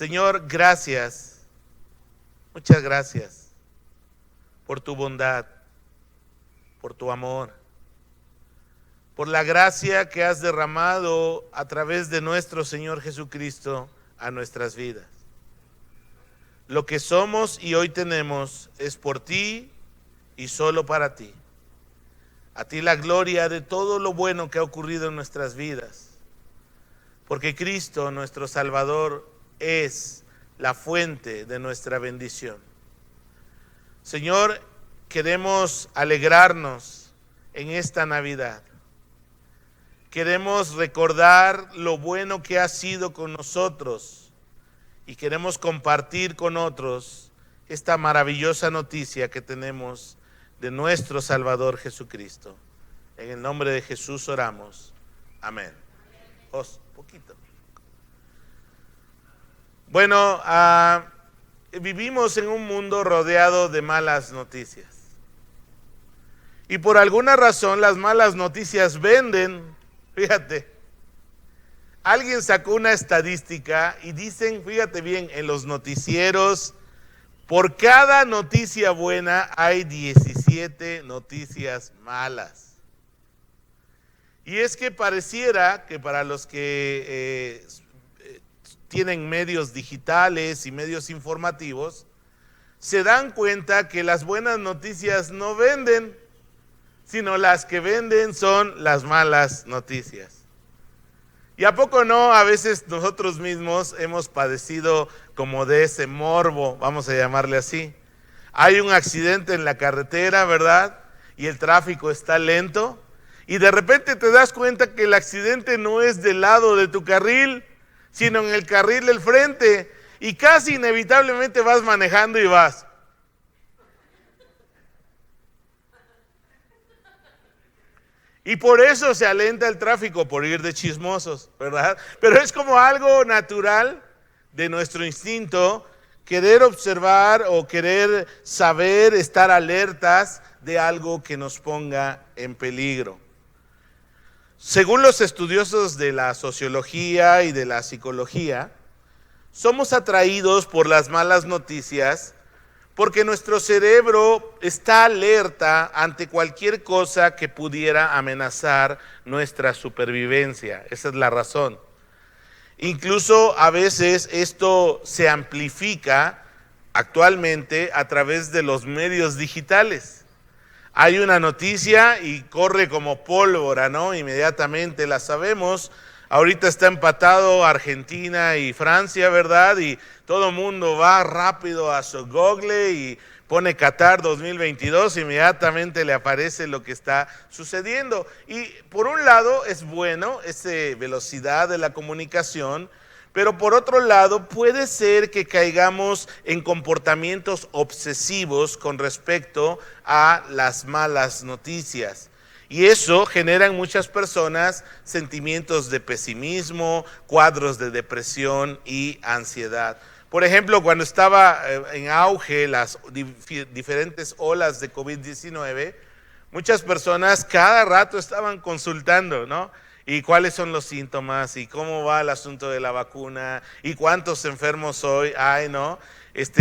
Señor, gracias, muchas gracias por tu bondad, por tu amor, por la gracia que has derramado a través de nuestro Señor Jesucristo a nuestras vidas. Lo que somos y hoy tenemos es por ti y solo para ti. A ti la gloria de todo lo bueno que ha ocurrido en nuestras vidas, porque Cristo, nuestro Salvador, es la fuente de nuestra bendición. Señor, queremos alegrarnos en esta Navidad. Queremos recordar lo bueno que has sido con nosotros y queremos compartir con otros esta maravillosa noticia que tenemos de nuestro Salvador Jesucristo. En el nombre de Jesús oramos. Amén. Poquito. Bueno, vivimos en un mundo rodeado de malas noticias. Y por alguna razón las malas noticias venden. Fíjate, alguien sacó una estadística y dicen, fíjate bien, en los noticieros, por cada noticia buena hay 17 noticias malas. Y es que pareciera que para los que tienen medios digitales y medios informativos, se dan cuenta que las buenas noticias no venden, sino las que venden son las malas noticias. ¿Y a poco no? A veces nosotros mismos hemos padecido como de ese morbo, vamos a llamarle así. Hay un accidente en la carretera, ¿verdad? Y el tráfico está lento. Y de repente te das cuenta que el accidente no es del lado de tu carril, sino en el carril del frente. Y casi inevitablemente vas manejando y vas. Y por eso se alenta el tráfico, por ir de chismosos, ¿verdad? Pero es como algo natural de nuestro instinto querer observar o querer saber, estar alertas de algo que nos ponga en peligro. Según los estudiosos de la sociología y de la psicología, somos atraídos por las malas noticias porque nuestro cerebro está alerta ante cualquier cosa que pudiera amenazar nuestra supervivencia. Esa es la razón. Incluso a veces esto se amplifica actualmente a través de los medios digitales. Hay una noticia y corre como pólvora, ¿no? Inmediatamente la sabemos. Ahorita está empatado Argentina y Francia, ¿verdad? Y todo el mundo va rápido a su Google y pone Qatar 2022, inmediatamente le aparece lo que está sucediendo. Y por un lado es bueno esa velocidad de la comunicación, pero por otro lado puede ser que caigamos en comportamientos obsesivos con respecto a las malas noticias. Y eso genera en muchas personas sentimientos de pesimismo, cuadros de depresión y ansiedad. Por ejemplo, cuando estaba en auge las diferentes olas de COVID-19, muchas personas cada rato estaban consultando, ¿no? ¿Y cuáles son los síntomas? ¿Y cómo va el asunto de la vacuna? ¿Y cuántos enfermos hoy hay, no?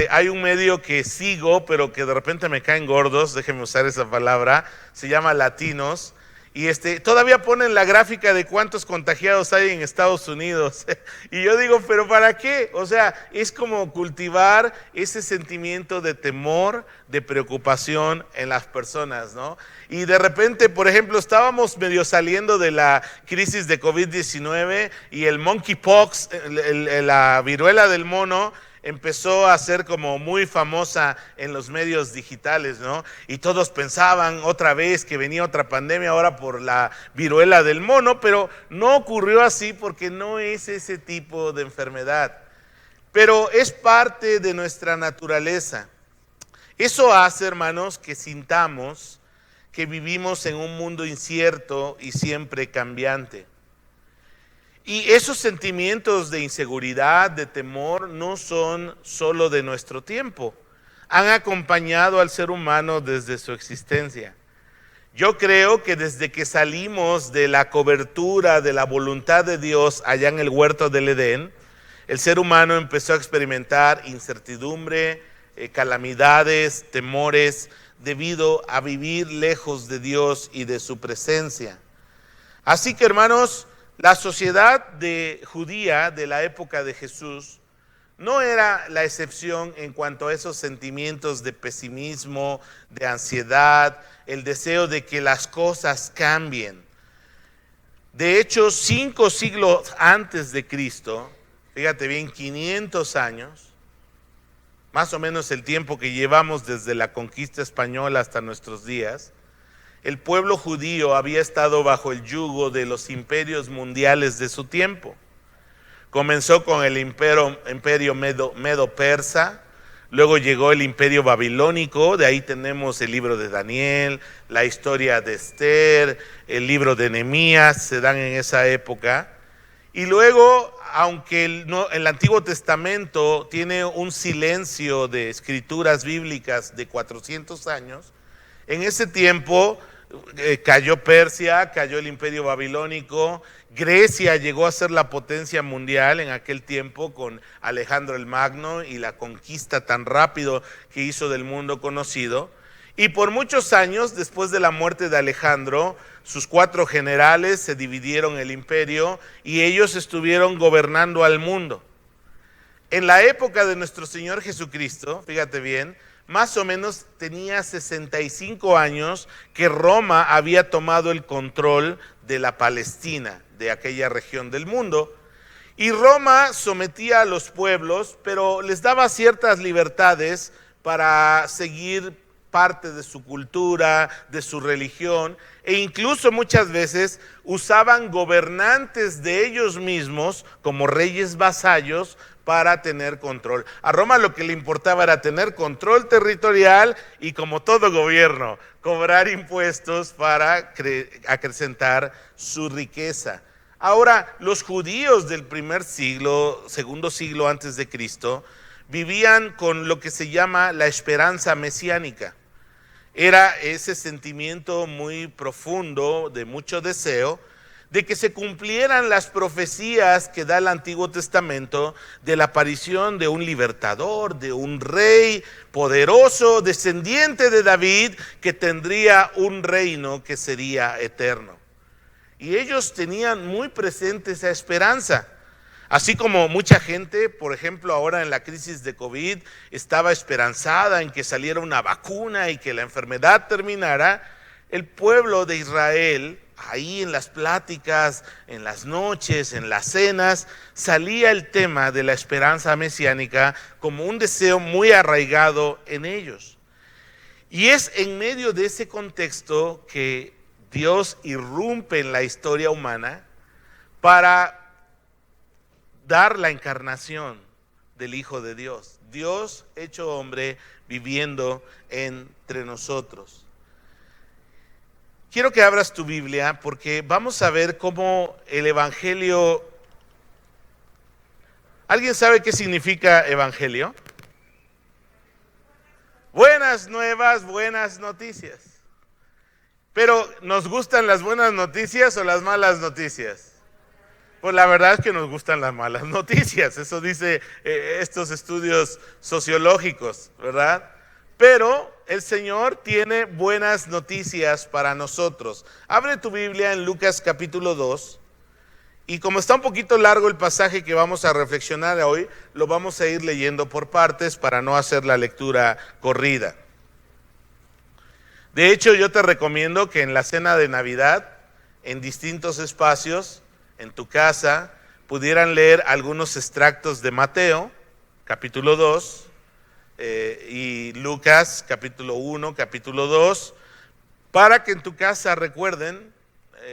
Hay un medio que sigo, pero que de repente me caen gordos, déjenme usar esa palabra, se llama Latinos, y todavía ponen la gráfica de cuántos contagiados hay en Estados Unidos. Y yo digo, ¿pero para qué? O sea, es como cultivar ese sentimiento de temor, de preocupación en las personas, ¿no? Y de repente, por ejemplo, estábamos medio saliendo de la crisis de COVID-19 y el monkeypox, la viruela del mono, empezó a ser como muy famosa en los medios digitales, ¿no? Y todos pensaban otra vez que venía otra pandemia ahora por la viruela del mono, pero no ocurrió así porque no es ese tipo de enfermedad. Pero es parte de nuestra naturaleza. Eso hace, hermanos, que sintamos que vivimos en un mundo incierto y siempre cambiante. Y esos sentimientos de inseguridad, de temor, no son solo de nuestro tiempo. Han acompañado al ser humano desde su existencia. Yo creo que desde que salimos de la cobertura de la voluntad de Dios allá en el huerto del Edén, el ser humano empezó a experimentar incertidumbre, calamidades, temores, debido a vivir lejos de Dios y de su presencia. Así que, hermanos, la sociedad judía de la época de Jesús no era la excepción en cuanto a esos sentimientos de pesimismo, de ansiedad, el deseo de que las cosas cambien. De hecho, 5 siglos antes de Cristo, fíjate bien, 500 años, más o menos el tiempo que llevamos desde la conquista española hasta nuestros días, el pueblo judío había estado bajo el yugo de los imperios mundiales de su tiempo. Comenzó con el imperio medo-persa, luego llegó el imperio babilónico, de ahí tenemos el libro de Daniel, la historia de Esther, el libro de Nehemías, se dan en esa época. Y luego, aunque el Antiguo Testamento tiene un silencio de escrituras bíblicas de 400 años, en ese tiempo cayó Persia, cayó el imperio babilónico, Grecia llegó a ser la potencia mundial en aquel tiempo con Alejandro el Magno y la conquista tan rápido que hizo del mundo conocido. Y por muchos años, después de la muerte de Alejandro, sus 4 generales se dividieron el imperio y ellos estuvieron gobernando al mundo. En la época de nuestro Señor Jesucristo, fíjate bien, más o menos tenía 65 años que Roma había tomado el control de la Palestina, de aquella región del mundo. Y Roma sometía a los pueblos, pero les daba ciertas libertades para seguir parte de su cultura, de su religión, e incluso muchas veces usaban gobernantes de ellos mismos como reyes vasallos para tener control. A Roma lo que le importaba era tener control territorial y, como todo gobierno, cobrar impuestos para acrecentar su riqueza. Ahora, los judíos del primer siglo, segundo siglo antes de Cristo, vivían con lo que se llama la esperanza mesiánica. Era ese sentimiento muy profundo, de mucho deseo, de que se cumplieran las profecías que da el Antiguo Testamento de la aparición de un libertador, de un rey poderoso, descendiente de David, que tendría un reino que sería eterno. Y ellos tenían muy presente esa esperanza. Así como mucha gente, por ejemplo, ahora en la crisis de COVID, estaba esperanzada en que saliera una vacuna y que la enfermedad terminara, el pueblo de Israel, ahí en las pláticas, en las noches, en las cenas, salía el tema de la esperanza mesiánica como un deseo muy arraigado en ellos. Y es en medio de ese contexto que Dios irrumpe en la historia humana para dar la encarnación del Hijo de Dios. Dios hecho hombre viviendo entre nosotros. Quiero que abras tu Biblia porque vamos a ver cómo el Evangelio... ¿Alguien sabe qué significa Evangelio? Buenas nuevas, buenas noticias. Pero, ¿nos gustan las buenas noticias o las malas noticias? Pues la verdad es que nos gustan las malas noticias, eso dice estos estudios sociológicos, ¿verdad? Pero el Señor tiene buenas noticias para nosotros. Abre tu Biblia en Lucas capítulo 2 y como está un poquito largo el pasaje que vamos a reflexionar hoy, lo vamos a ir leyendo por partes para no hacer la lectura corrida. De hecho, yo te recomiendo que en la cena de Navidad, en distintos espacios, en tu casa, pudieran leer algunos extractos de Mateo, capítulo 2, y Lucas, capítulo 1, capítulo 2, para que en tu casa recuerden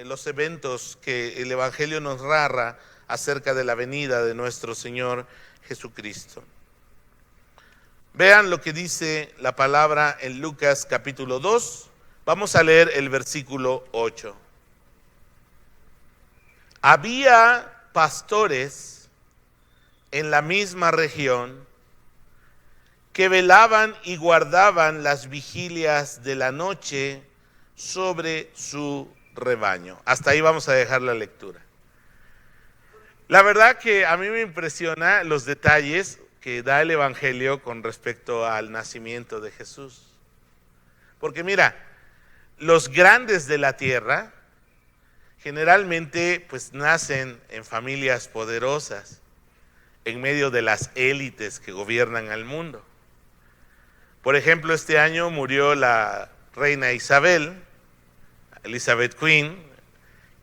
los eventos que el Evangelio nos narra acerca de la venida de nuestro Señor Jesucristo. Vean lo que dice la palabra en Lucas, capítulo 2. Vamos a leer el versículo 8. Había pastores en la misma región que velaban y guardaban las vigilias de la noche sobre su rebaño. Hasta ahí vamos a dejar la lectura. La verdad que a mí me impresiona los detalles que da el Evangelio con respecto al nacimiento de Jesús. Porque mira, los grandes de la tierra generalmente pues nacen en familias poderosas, en medio de las élites que gobiernan al mundo. Por ejemplo, este año murió la reina Isabel, Elizabeth Queen,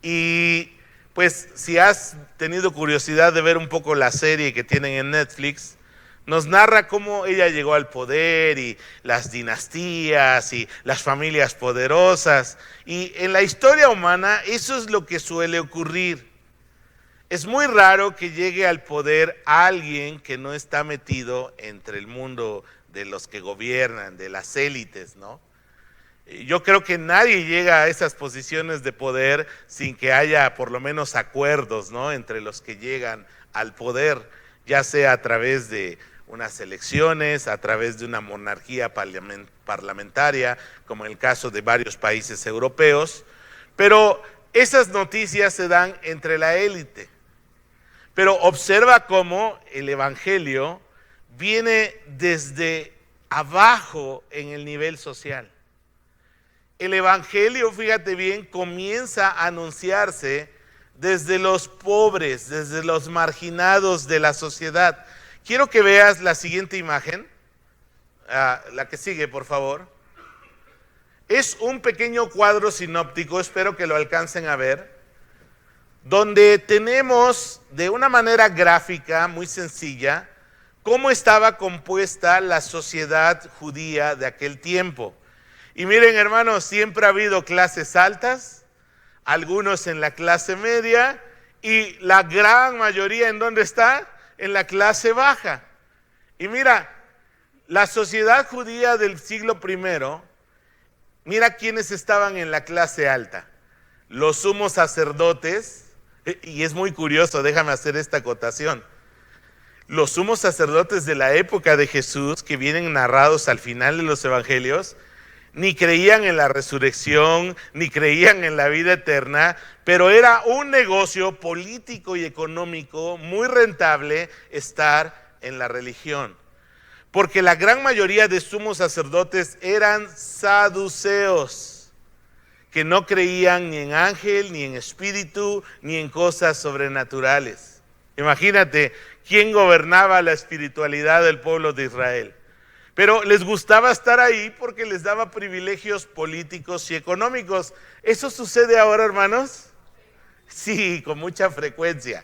y pues si has tenido curiosidad de ver un poco la serie que tienen en Netflix, nos narra cómo ella llegó al poder y las dinastías y las familias poderosas. Y en la historia humana eso es lo que suele ocurrir. Es muy raro que llegue al poder alguien que no está metido entre el mundo de los que gobiernan, de las élites, ¿no? Yo creo que nadie llega a esas posiciones de poder sin que haya por lo menos acuerdos, ¿no?, entre los que llegan al poder, ya sea a través de unas elecciones, a través de una monarquía parlamentaria, como en el caso de varios países europeos, pero esas noticias se dan entre la élite. Pero observa cómo el Evangelio viene desde abajo en el nivel social. El Evangelio, fíjate bien, comienza a anunciarse desde los pobres, desde los marginados de la sociedad. Quiero que veas la siguiente imagen, la que sigue, por favor. Es un pequeño cuadro sinóptico, espero que lo alcancen a ver, donde tenemos de una manera gráfica, muy sencilla, cómo estaba compuesta la sociedad judía de aquel tiempo. Y miren, hermanos, siempre ha habido clases altas, algunos en la clase media, y la gran mayoría, ¿en dónde está? En la clase baja. Y mira, la sociedad judía del siglo I, mira quiénes estaban en la clase alta. Los sumos sacerdotes, y es muy curioso, déjame hacer esta acotación. Los sumos sacerdotes de la época de Jesús, que vienen narrados al final de los evangelios, ni creían en la resurrección, ni creían en la vida eterna, pero era un negocio político y económico muy rentable estar en la religión. Porque la gran mayoría de sumos sacerdotes eran saduceos, que no creían ni en ángel, ni en espíritu, ni en cosas sobrenaturales. Imagínate quién gobernaba la espiritualidad del pueblo de Israel. Pero les gustaba estar ahí porque les daba privilegios políticos y económicos. ¿Eso sucede ahora, hermanos? Sí, con mucha frecuencia.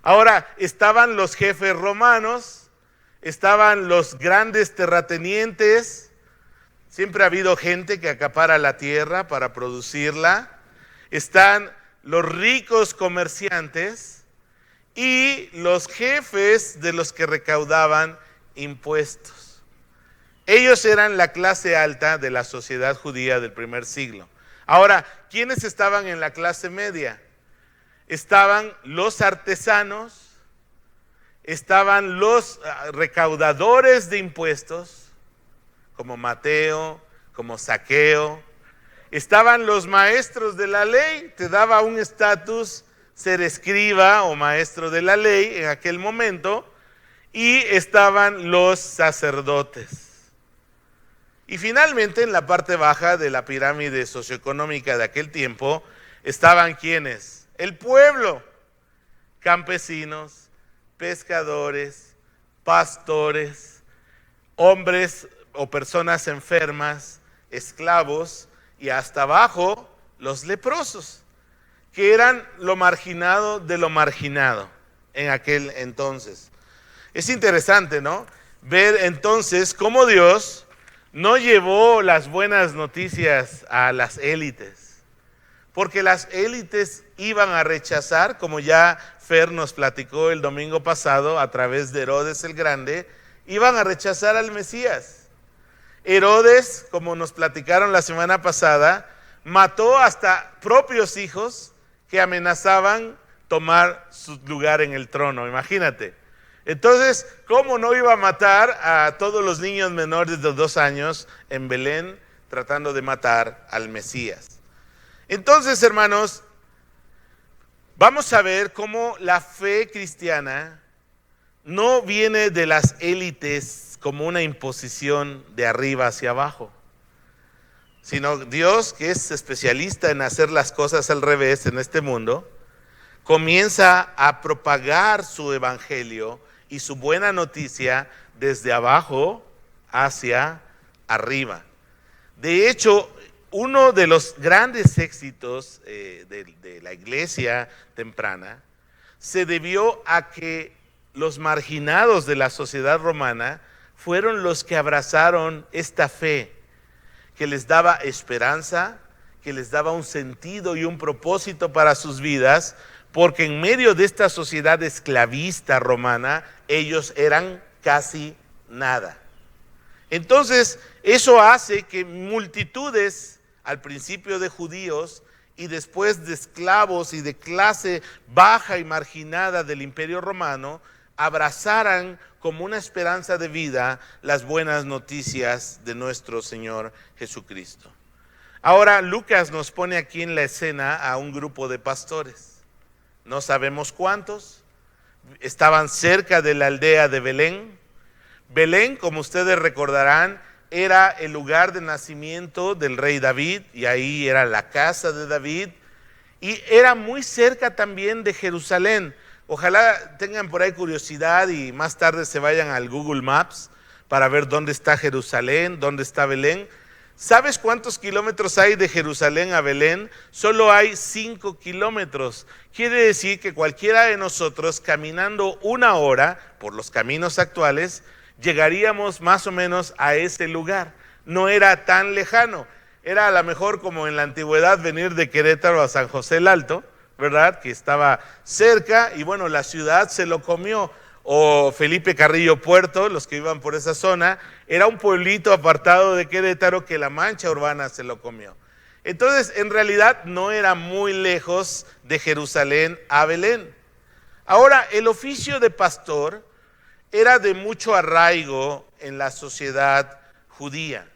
Ahora, estaban los jefes romanos, estaban los grandes terratenientes. Siempre ha habido gente que acapara la tierra para producirla. Están los ricos comerciantes y los jefes de los que recaudaban impuestos. Ellos eran la clase alta de la sociedad judía del primer siglo. Ahora, ¿quiénes estaban en la clase media? Estaban los artesanos, estaban los recaudadores de impuestos, como Mateo, como Zaqueo. Estaban los maestros de la ley, te daba un estatus ser escriba o maestro de la ley en aquel momento, y estaban los sacerdotes. Y finalmente, en la parte baja de la pirámide socioeconómica de aquel tiempo, estaban ¿quiénes? El pueblo, campesinos, pescadores, pastores, hombres o personas enfermas, esclavos, y hasta abajo los leprosos, que eran lo marginado de lo marginado en aquel entonces. Es interesante, ¿no?, ver entonces cómo Dios no llevó las buenas noticias a las élites, porque las élites iban a rechazar, como ya Fer nos platicó el domingo pasado a través de Herodes el Grande, iban a rechazar al Mesías. Herodes, como nos platicaron la semana pasada, mató hasta propios hijos que amenazaban tomar su lugar en el trono, imagínate. Entonces, ¿cómo no iba a matar a todos los niños menores de 2 años en Belén tratando de matar al Mesías? Entonces, hermanos, vamos a ver cómo la fe cristiana no viene de las élites como una imposición de arriba hacia abajo, sino Dios, que es especialista en hacer las cosas al revés en este mundo, comienza a propagar su evangelio y su buena noticia desde abajo hacia arriba. De hecho, uno de los grandes éxitos de la iglesia temprana se debió a que los marginados de la sociedad romana fueron los que abrazaron esta fe, que les daba esperanza, que les daba un sentido y un propósito para sus vidas, porque en medio de esta sociedad esclavista romana, ellos eran casi nada. Entonces, eso hace que multitudes, al principio de judíos y después de esclavos y de clase baja y marginada del Imperio Romano, abrazaran como una esperanza de vida las buenas noticias de nuestro Señor Jesucristo. Ahora, Lucas nos pone aquí en la escena a un grupo de pastores. No sabemos cuántos, estaban cerca de la aldea de Belén. Belén, como ustedes recordarán, era el lugar de nacimiento del rey David, y ahí era la casa de David, y era muy cerca también de Jerusalén. Ojalá tengan por ahí curiosidad y más tarde se vayan al Google Maps para ver dónde está Jerusalén, dónde está Belén. ¿Sabes cuántos kilómetros hay de Jerusalén a Belén? Solo hay 5 kilómetros. Quiere decir que cualquiera de nosotros, caminando 1 hora por los caminos actuales, llegaríamos más o menos a ese lugar. No era tan lejano. Era a lo mejor como en la antigüedad venir de Querétaro a San José el Alto, ¿verdad? Que estaba cerca y bueno, la ciudad se lo comió. O Felipe Carrillo Puerto, los que iban por esa zona, era un pueblito apartado de Querétaro que la mancha urbana se lo comió. Entonces, en realidad no era muy lejos de Jerusalén a Belén. Ahora, el oficio de pastor era de mucho arraigo en la sociedad judía,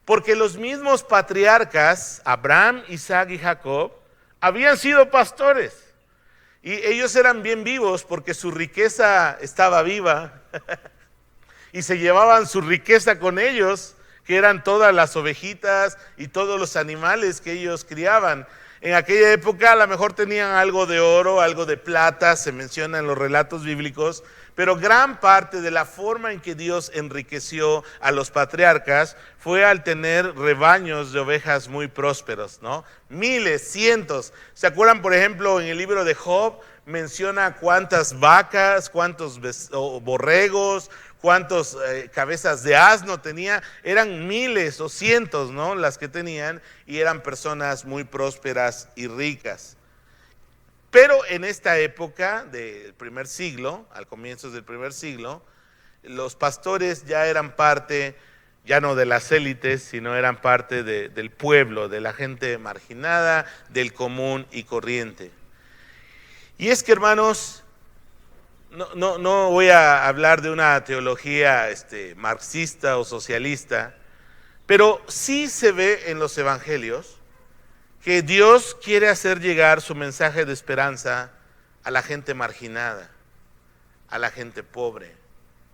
porque los mismos patriarcas, Abraham, Isaac y Jacob, habían sido pastores. Y ellos eran bien vivos porque su riqueza estaba viva y se llevaban su riqueza con ellos, que eran todas las ovejitas y todos los animales que ellos criaban. En aquella época a lo mejor tenían algo de oro, algo de plata, se menciona en los relatos bíblicos, pero gran parte de la forma en que Dios enriqueció a los patriarcas fue al tener rebaños de ovejas muy prósperos, ¿no? Miles, cientos. ¿Se acuerdan, por ejemplo, en el libro de Job menciona cuántas vacas, cuántos borregos, cuántas cabezas de asno tenía? Eran miles o cientos, ¿no? Las que tenían, y eran personas muy prósperas y ricas. Pero en esta época del primer siglo, al comienzo del primer siglo, los pastores ya eran parte, ya no de las élites, sino eran parte del pueblo, de la gente marginada, del común y corriente. Y es que, hermanos, no voy a hablar de una teología marxista o socialista, pero sí se ve en los evangelios que Dios quiere hacer llegar su mensaje de esperanza a la gente marginada, a la gente pobre,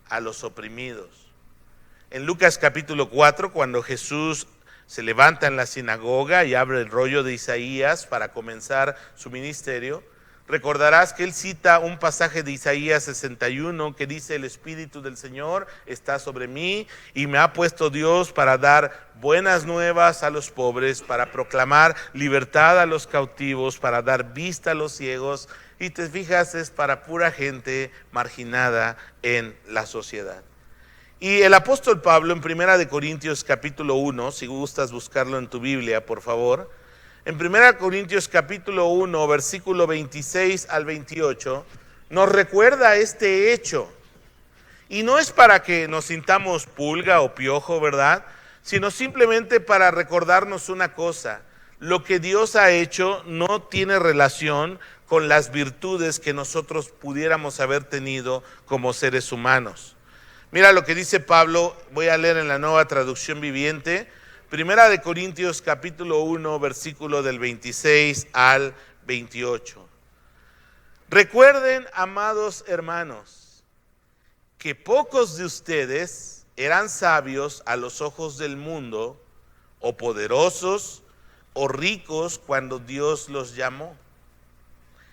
a los oprimidos. En Lucas capítulo 4, cuando Jesús se levanta en la sinagoga y abre el rollo de Isaías para comenzar su ministerio, recordarás que él cita un pasaje de Isaías 61 que dice: el Espíritu del Señor está sobre mí y me ha puesto Dios para dar buenas nuevas a los pobres, para proclamar libertad a los cautivos, para dar vista a los ciegos. Y te fijas, es para pura gente marginada en la sociedad. Y el apóstol Pablo en 1 Corintios capítulo 1, si gustas buscarlo en tu Biblia, por favor. En 1 Corintios capítulo 1, versículo 26 al 28, nos recuerda este hecho. Y no es para que nos sintamos pulga o piojo, ¿verdad? Sino simplemente para recordarnos una cosa: lo que Dios ha hecho no tiene relación con las virtudes que nosotros pudiéramos haber tenido como seres humanos. Mira lo que dice Pablo, voy a leer en la Nueva Traducción Viviente. 1 Corintios capítulo 1, versículo del 26 al 28. Recuerden, amados hermanos, que pocos de ustedes eran sabios a los ojos del mundo, o poderosos, o ricos cuando Dios los llamó.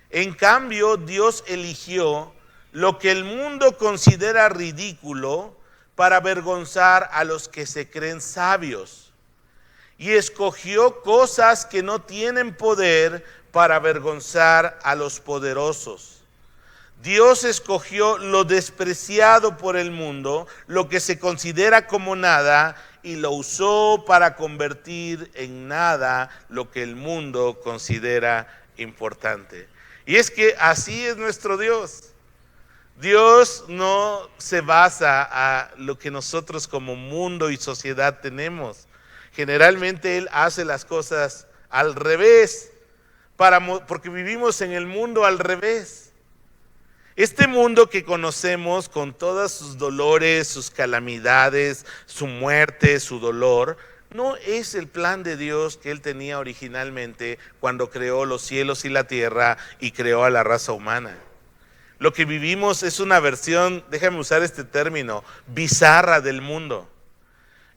En cambio, Dios eligió lo que el mundo considera ridículo para avergonzar a los que se creen sabios. Y escogió cosas que no tienen poder para avergonzar a los poderosos. Dios escogió lo despreciado por el mundo, lo que se considera como nada, y lo usó para convertir en nada lo que el mundo considera importante. Y es que así es nuestro Dios. Dios no se basa a lo que nosotros como mundo y sociedad tenemos. Generalmente Él hace las cosas al revés, porque vivimos en el mundo al revés. Este mundo que conocemos con todos sus dolores, sus calamidades, su muerte, su dolor, no es el plan de Dios que Él tenía originalmente cuando creó los cielos y la tierra y creó a la raza humana. Lo que vivimos es una versión, déjame usar este término, bizarra del mundo.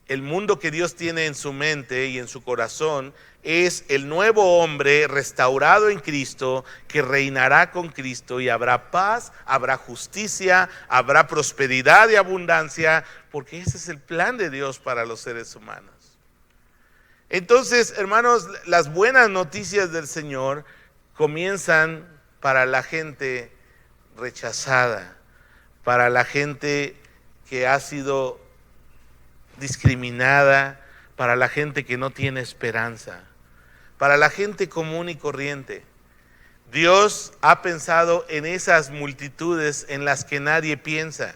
El mundo que Dios tiene en su mente y en su corazón es el nuevo hombre restaurado en Cristo, que reinará con Cristo, y habrá paz, habrá justicia, habrá prosperidad y abundancia, porque ese es el plan de Dios para los seres humanos. Entonces, hermanos, las buenas noticias del Señor comienzan para la gente rechazada, para la gente que ha sido discriminada, para la gente que no tiene esperanza, para la gente común y corriente. Dios ha pensado en esas multitudes en las que nadie piensa.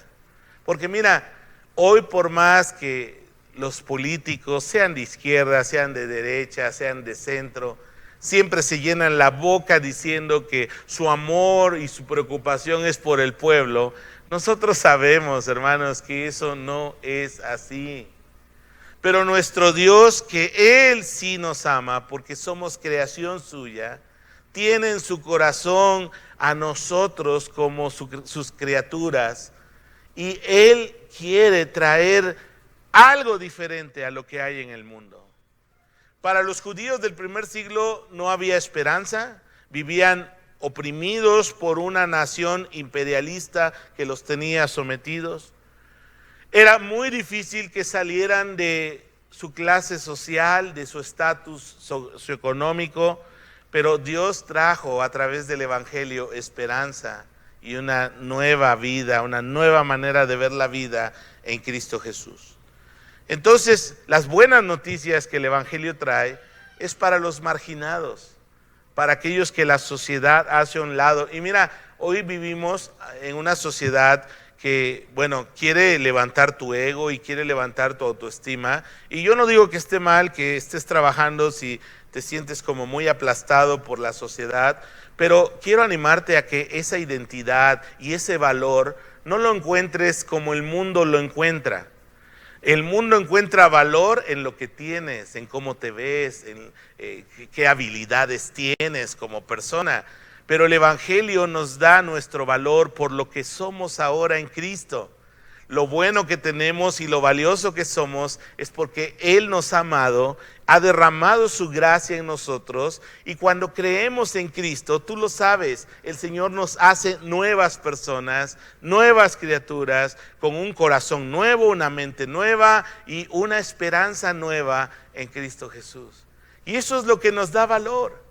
Porque mira, hoy por más que los políticos, sean de izquierda, sean de derecha, sean de centro, siempre se llenan la boca diciendo que su amor y su preocupación es por el pueblo, nosotros sabemos, hermanos, que eso no es así. Pero nuestro Dios, que Él sí nos ama porque somos creación suya, tiene en su corazón a nosotros como sus criaturas, y Él quiere traer algo diferente a lo que hay en el mundo. Para los judíos del primer siglo no había esperanza, vivían oprimidos por una nación imperialista que los tenía sometidos. Era muy difícil que salieran de su clase social, de su estatus socioeconómico, pero Dios trajo a través del Evangelio esperanza y una nueva vida, una nueva manera de ver la vida en Cristo Jesús. Entonces, las buenas noticias que el Evangelio trae es para los marginados, para aquellos que la sociedad hace a un lado. Y mira, hoy vivimos en una sociedad que, quiere levantar tu ego y quiere levantar tu autoestima. Y yo no digo que esté mal que estés trabajando si te sientes como muy aplastado por la sociedad, pero quiero animarte a que esa identidad y ese valor no lo encuentres como el mundo lo encuentra. El mundo encuentra valor en lo que tienes, en cómo te ves, en qué habilidades tienes como persona. Pero el Evangelio nos da nuestro valor por lo que somos ahora en Cristo. Lo bueno que tenemos y lo valioso que somos es porque Él nos ha amado, ha derramado su gracia en nosotros, y cuando creemos en Cristo, tú lo sabes, el Señor nos hace nuevas personas, nuevas criaturas, con un corazón nuevo, una mente nueva y una esperanza nueva en Cristo Jesús. Y eso es lo que nos da valor.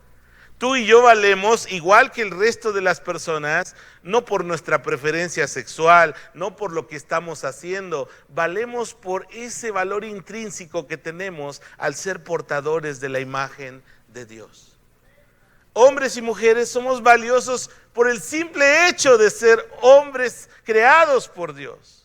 Tú y yo valemos igual que el resto de las personas, no por nuestra preferencia sexual, no por lo que estamos haciendo, valemos por ese valor intrínseco que tenemos al ser portadores de la imagen de Dios. Hombres y mujeres somos valiosos por el simple hecho de ser hombres creados por Dios.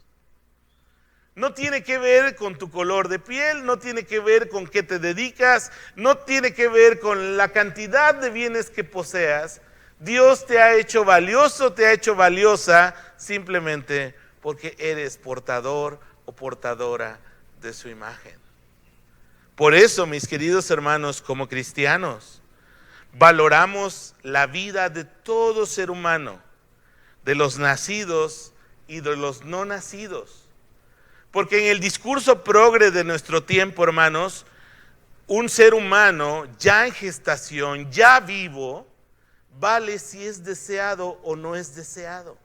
No tiene que ver con tu color de piel, no tiene que ver con qué te dedicas, no tiene que ver con la cantidad de bienes que poseas. Dios te ha hecho valioso, te ha hecho valiosa simplemente porque eres portador o portadora de su imagen. Por eso, mis queridos hermanos, como cristianos, valoramos la vida de todo ser humano, de los nacidos y de los no nacidos. Porque en el discurso progre de nuestro tiempo, hermanos, un ser humano ya en gestación, ya vivo, vale si es deseado o no es deseado.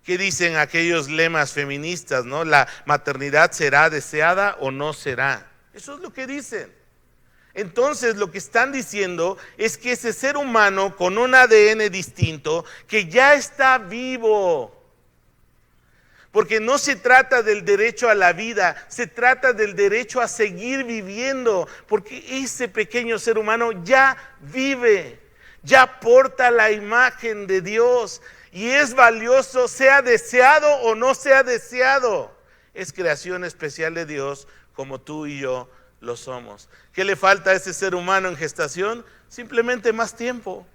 ¿Qué dicen aquellos lemas feministas, no? La maternidad será deseada o no será. Eso es lo que dicen. Entonces lo que están diciendo es que ese ser humano con un ADN distinto, que ya está vivo, porque no se trata del derecho a la vida, se trata del derecho a seguir viviendo, porque ese pequeño ser humano ya vive, ya porta la imagen de Dios y es valioso, sea deseado o no sea deseado. Es creación especial de Dios, como tú y yo lo somos. ¿Qué le falta a ese ser humano en gestación? Simplemente más tiempo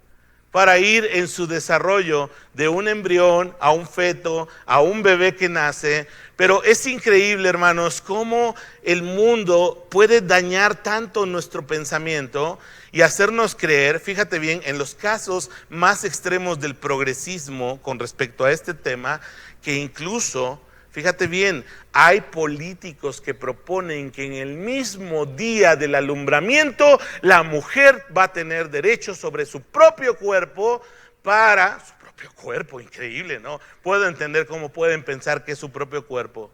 para ir en su desarrollo de un embrión a un feto, a un bebé que nace. Pero es increíble, hermanos, cómo el mundo puede dañar tanto nuestro pensamiento y hacernos creer, fíjate bien, en los casos más extremos del progresismo con respecto a este tema, que incluso, fíjate bien, hay políticos que proponen que en el mismo día del alumbramiento la mujer va a tener derecho sobre su propio cuerpo para su propio cuerpo. Increíble, ¿no? Puedo entender cómo pueden pensar que es su propio cuerpo,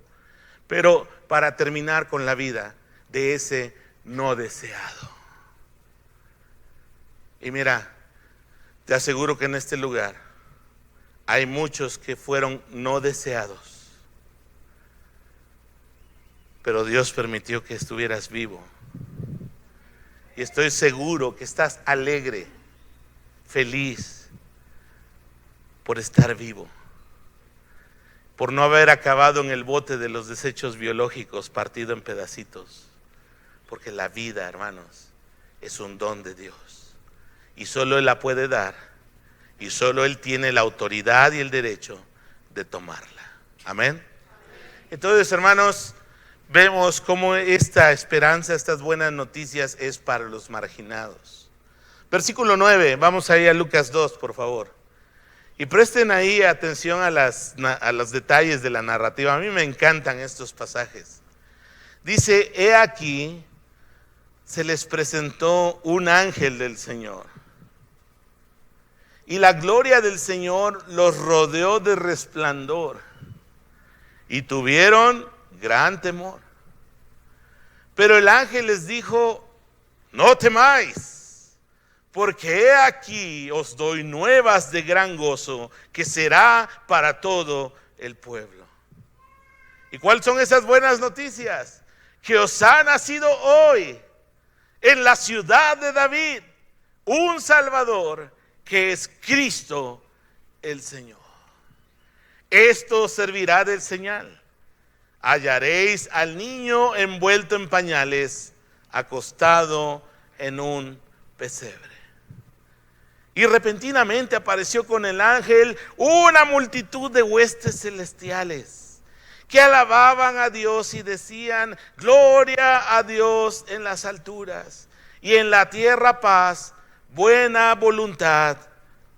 pero para terminar con la vida de ese no deseado. Y mira, te aseguro que en este lugar hay muchos que fueron no deseados, pero Dios permitió que estuvieras vivo. Y estoy seguro que estás alegre, feliz por estar vivo, por no haber acabado en el bote de los desechos biológicos partido en pedacitos. Porque la vida, hermanos, es un don de Dios y solo Él la puede dar y solo Él tiene la autoridad y el derecho de tomarla. Amén. Entonces, hermanos, vemos cómo esta esperanza, estas buenas noticias es para los marginados. Versículo 9, vamos ahí a Lucas 2, por favor. Y presten ahí atención a los detalles de la narrativa. A mí me encantan estos pasajes. Dice, he aquí, se les presentó un ángel del Señor. Y la gloria del Señor los rodeó de resplandor. Y tuvieron gran temor. Pero el ángel les dijo, no temáis, porque he aquí os doy nuevas de gran gozo, que será para todo el pueblo. ¿Y cuáles son esas buenas noticias? Que os ha nacido hoy en la ciudad de David un Salvador, que es Cristo el Señor. Esto servirá de señal. Hallaréis al niño envuelto en pañales, acostado en un pesebre. Y repentinamente apareció con el ángel una multitud de huestes celestiales que alababan a Dios y decían, gloria a Dios en las alturas y en la tierra paz, buena voluntad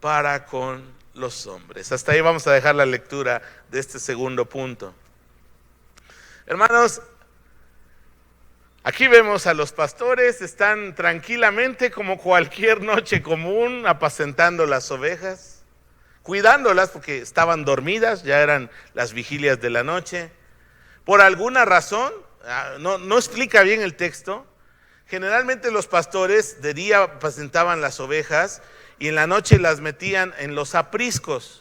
para con los hombres. Hasta ahí vamos a dejar la lectura de este segundo punto. Hermanos, aquí vemos a los pastores, están tranquilamente como cualquier noche común apacentando las ovejas, cuidándolas porque estaban dormidas, ya eran las vigilias de la noche. Por alguna razón, no explica bien el texto, generalmente los pastores de día apacentaban las ovejas y en la noche las metían en los apriscos.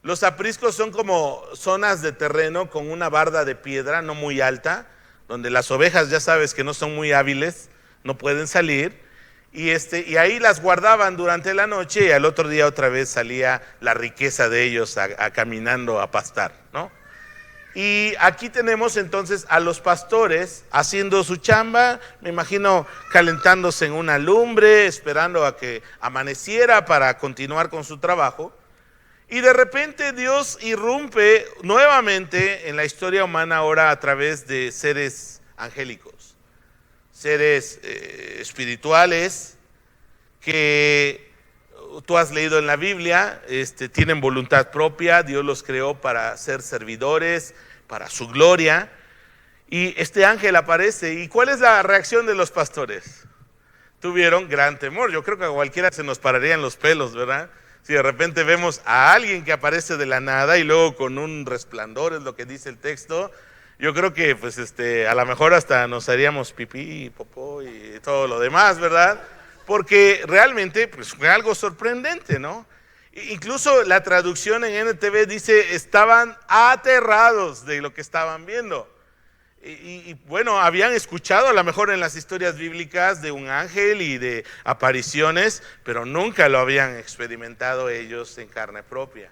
Los apriscos son como zonas de terreno con una barda de piedra no muy alta, donde las ovejas, ya sabes que no son muy hábiles, no pueden salir, y ahí las guardaban durante la noche y al otro día otra vez salía la riqueza de ellos caminando a pastar, ¿no? Y aquí tenemos entonces a los pastores haciendo su chamba, me imagino calentándose en una lumbre, esperando a que amaneciera para continuar con su trabajo. Y de repente Dios irrumpe nuevamente en la historia humana ahora a través de seres angélicos, seres espirituales que tú has leído en la Biblia, tienen voluntad propia, Dios los creó para ser servidores, para su gloria. Y este ángel aparece. ¿Y cuál es la reacción de los pastores? Tuvieron gran temor. Yo creo que a cualquiera se nos pararían los pelos, ¿verdad? Si de repente vemos a alguien que aparece de la nada y luego con un resplandor, es lo que dice el texto, yo creo que pues a lo mejor hasta nos haríamos pipí, popó y todo lo demás, ¿verdad? Porque realmente pues fue algo sorprendente, ¿no? Incluso la traducción en NTV dice, estaban aterrados de lo que estaban viendo. Y bueno, habían escuchado a lo mejor en las historias bíblicas de un ángel y de apariciones, pero nunca lo habían experimentado ellos en carne propia.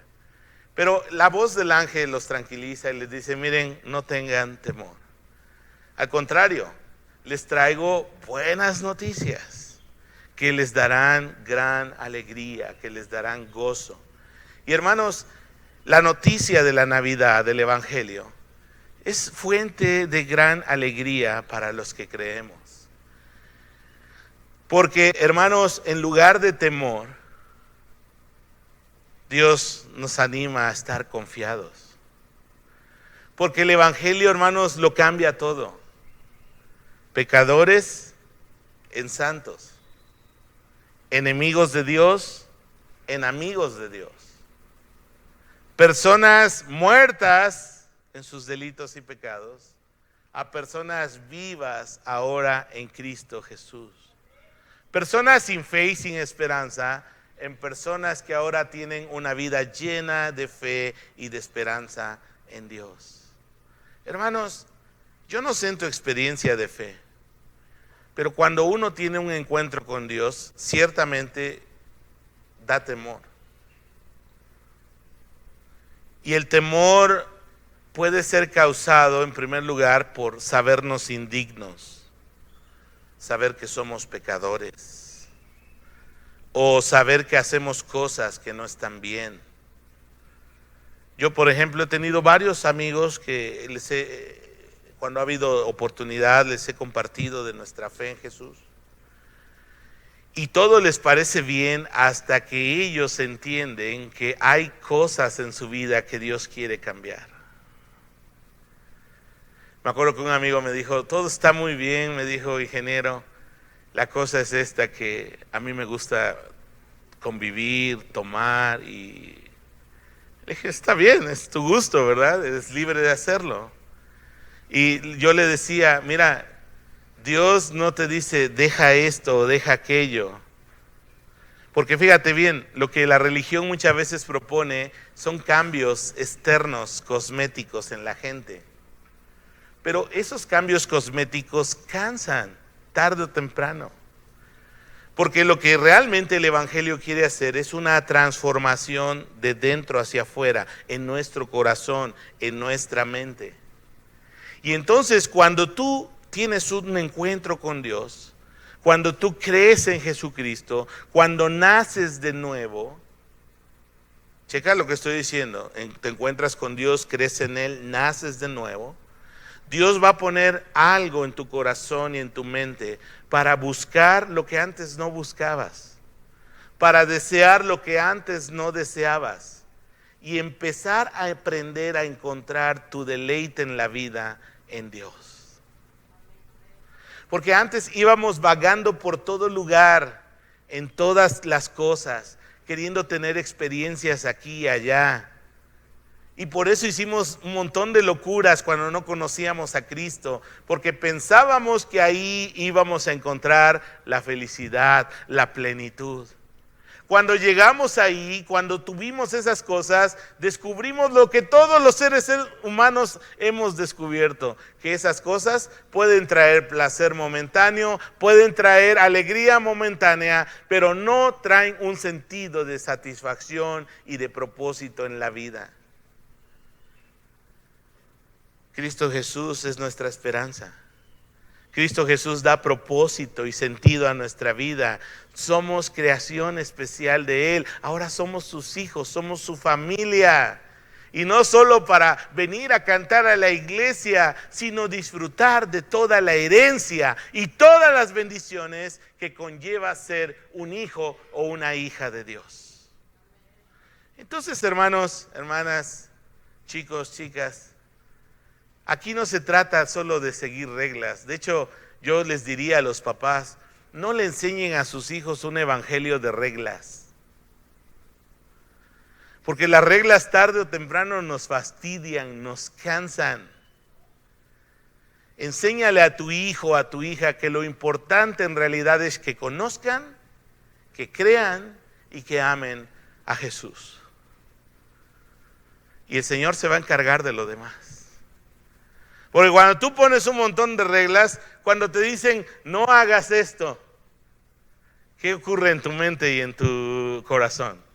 Pero la voz del ángel los tranquiliza y les dice, miren, no tengan temor. Al contrario, les traigo buenas noticias que les darán gran alegría, que les darán gozo. Y hermanos, la noticia de la Navidad, del Evangelio, es fuente de gran alegría para los que creemos. Porque, hermanos, en lugar de temor, Dios nos anima a estar confiados. Porque el Evangelio, hermanos, lo cambia todo. Pecadores en santos. Enemigos de Dios en amigos de Dios. Personas muertas en sus delitos y pecados, a personas vivas ahora en Cristo Jesús. Personas sin fe y sin esperanza, en personas que ahora tienen una vida llena de fe y de esperanza en Dios. Hermanos, yo no sé en tu experiencia de fe, pero cuando uno tiene un encuentro con Dios, ciertamente da temor. Y el temor puede ser causado en primer lugar por sabernos indignos, saber que somos pecadores, o saber que hacemos cosas que no están bien. Yo, por ejemplo, he tenido varios amigos que cuando ha habido oportunidad les he compartido de nuestra fe en Jesús. Y todo les parece bien hasta que ellos entienden que hay cosas en su vida que Dios quiere cambiar. Me acuerdo que un amigo me dijo, todo está muy bien, me dijo, ingeniero, la cosa es esta, que a mí me gusta convivir, tomar, y le dije, está bien, es tu gusto, ¿verdad? Eres libre de hacerlo. Y yo le decía, mira, Dios no te dice, deja esto o deja aquello. Porque fíjate bien, lo que la religión muchas veces propone son cambios externos, cosméticos en la gente. Pero esos cambios cosméticos cansan tarde o temprano. Porque lo que realmente el Evangelio quiere hacer es una transformación de dentro hacia afuera, en nuestro corazón, en nuestra mente. Y entonces cuando tú tienes un encuentro con Dios, cuando tú crees en Jesucristo, cuando naces de nuevo, checa lo que estoy diciendo, te encuentras con Dios, crees en Él, naces de nuevo. Dios va a poner algo en tu corazón y en tu mente para buscar lo que antes no buscabas, para desear lo que antes no deseabas y empezar a aprender a encontrar tu deleite en la vida en Dios. Porque antes íbamos vagando por todo lugar, en todas las cosas, queriendo tener experiencias aquí y allá. Y por eso hicimos un montón de locuras cuando no conocíamos a Cristo, porque pensábamos que ahí íbamos a encontrar la felicidad, la plenitud. Cuando llegamos ahí, cuando tuvimos esas cosas, descubrimos lo que todos los seres humanos hemos descubierto, que esas cosas pueden traer placer momentáneo, pueden traer alegría momentánea, pero no traen un sentido de satisfacción y de propósito en la vida. Cristo Jesús es nuestra esperanza. Cristo Jesús da propósito y sentido a nuestra vida. Somos creación especial de Él. Ahora somos sus hijos, somos su familia. Y no solo para venir a cantar a la iglesia, sino disfrutar de toda la herencia y todas las bendiciones que conlleva ser un hijo o una hija de Dios. Entonces, hermanos, hermanas, chicos, chicas, aquí no se trata solo de seguir reglas. De hecho, yo les diría a los papás, no le enseñen a sus hijos un evangelio de reglas. Porque las reglas tarde o temprano nos fastidian, nos cansan. Enséñale a tu hijo, a tu hija, que lo importante en realidad es que conozcan, que crean y que amen a Jesús. Y el Señor se va a encargar de lo demás. Porque cuando tú pones un montón de reglas, cuando te dicen no hagas esto, ¿qué ocurre en tu mente y en tu corazón?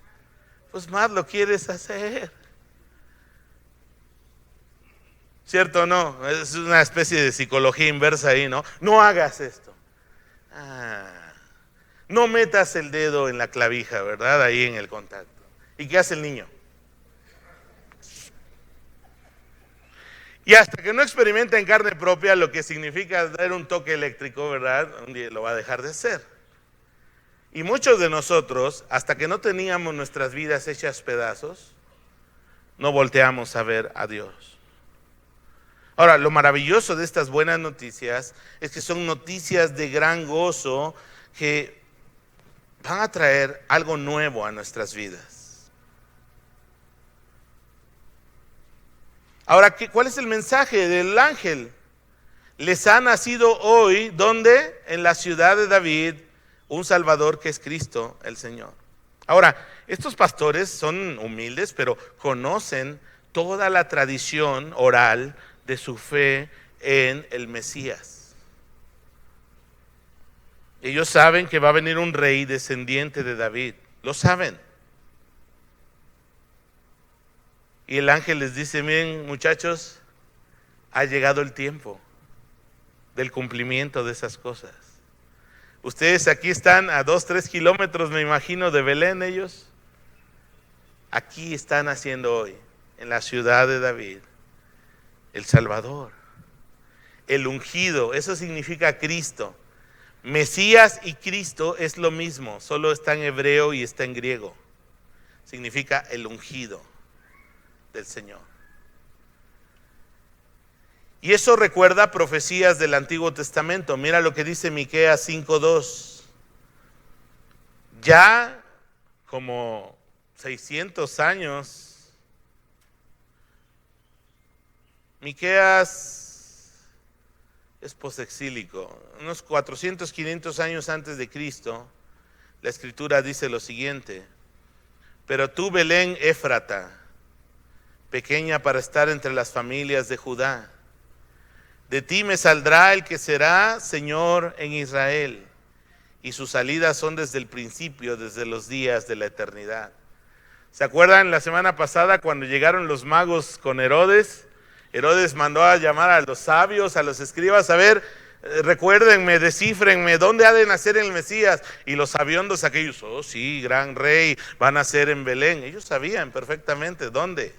Pues más lo quieres hacer. ¿Cierto o no? Es una especie de psicología inversa ahí, ¿no? No hagas esto. No metas el dedo en la clavija, ¿verdad? Ahí en el contacto. ¿Y qué hace el niño? Y hasta que no experimenta en carne propia lo que significa dar un toque eléctrico, ¿verdad? Un día lo va a dejar de hacer. Y muchos de nosotros, hasta que no teníamos nuestras vidas hechas pedazos, no volteamos a ver a Dios. Ahora, lo maravilloso de estas buenas noticias es que son noticias de gran gozo que van a traer algo nuevo a nuestras vidas. Ahora, ¿cuál es el mensaje del ángel? Les ha nacido hoy, ¿dónde? En la ciudad de David, un Salvador que es Cristo el Señor. Ahora, estos pastores son humildes, pero conocen toda la tradición oral de su fe en el Mesías. Ellos saben que va a venir un rey descendiente de David, lo saben. Y el ángel les dice, miren muchachos, ha llegado el tiempo del cumplimiento de esas cosas. Ustedes aquí están a 2-3 kilómetros, me imagino, de Belén ellos. Aquí están haciendo hoy, en la ciudad de David, el Salvador, el ungido. Eso significa Cristo. Mesías y Cristo es lo mismo, solo está en hebreo y está en griego. Significa el ungido del Señor. Y eso recuerda profecías del Antiguo Testamento. Mira lo que dice Miqueas 5:2. Ya como 600 años, Miqueas es posexílico, unos 400, 500 años antes de Cristo, la Escritura dice lo siguiente: pero tú, Belén Éfrata, pequeña para estar entre las familias de Judá, de ti me saldrá el que será Señor en Israel, y sus salidas son desde el principio, desde los días de la eternidad. ¿Se acuerdan la semana pasada cuando llegaron los magos con Herodes? Herodes mandó a llamar a los sabios, a los escribas, a ver, recuérdenme, descífrenme, ¿dónde ha de nacer el Mesías? Y los sabiondos aquellos, oh sí, gran rey, va a nacer en Belén. Ellos sabían perfectamente dónde.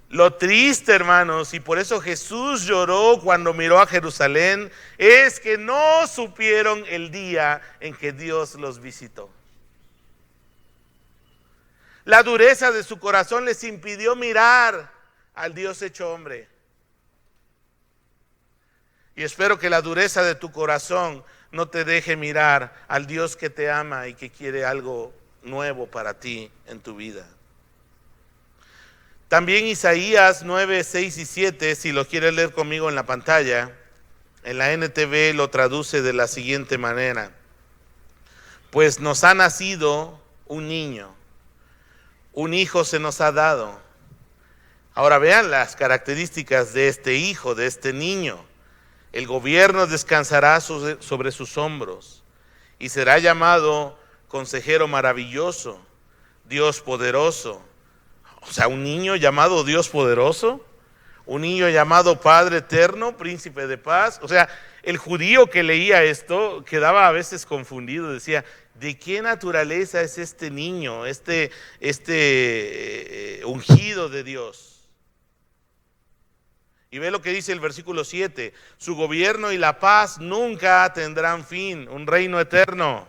Lo triste, hermanos, y por eso Jesús lloró cuando miró a Jerusalén, es que no supieron el día en que Dios los visitó. La dureza de su corazón les impidió mirar al Dios hecho hombre. Y espero que la dureza de tu corazón no te deje mirar al Dios que te ama y que quiere algo nuevo para ti en tu vida. También Isaías 9, 6 y 7, si lo quieres leer conmigo en la pantalla, en la NTV lo traduce de la siguiente manera: pues nos ha nacido un niño, un hijo se nos ha dado. Ahora vean las características de este hijo, de este niño. El gobierno descansará sobre sus hombros y será llamado Consejero Maravilloso, Dios Poderoso. O sea, un niño llamado Dios Poderoso, un niño llamado Padre Eterno, Príncipe de Paz. O sea, el judío que leía esto quedaba a veces confundido, decía, ¿de qué naturaleza es este niño, este ungido de Dios? Y ve lo que dice el versículo 7, su gobierno y la paz nunca tendrán fin, un reino eterno.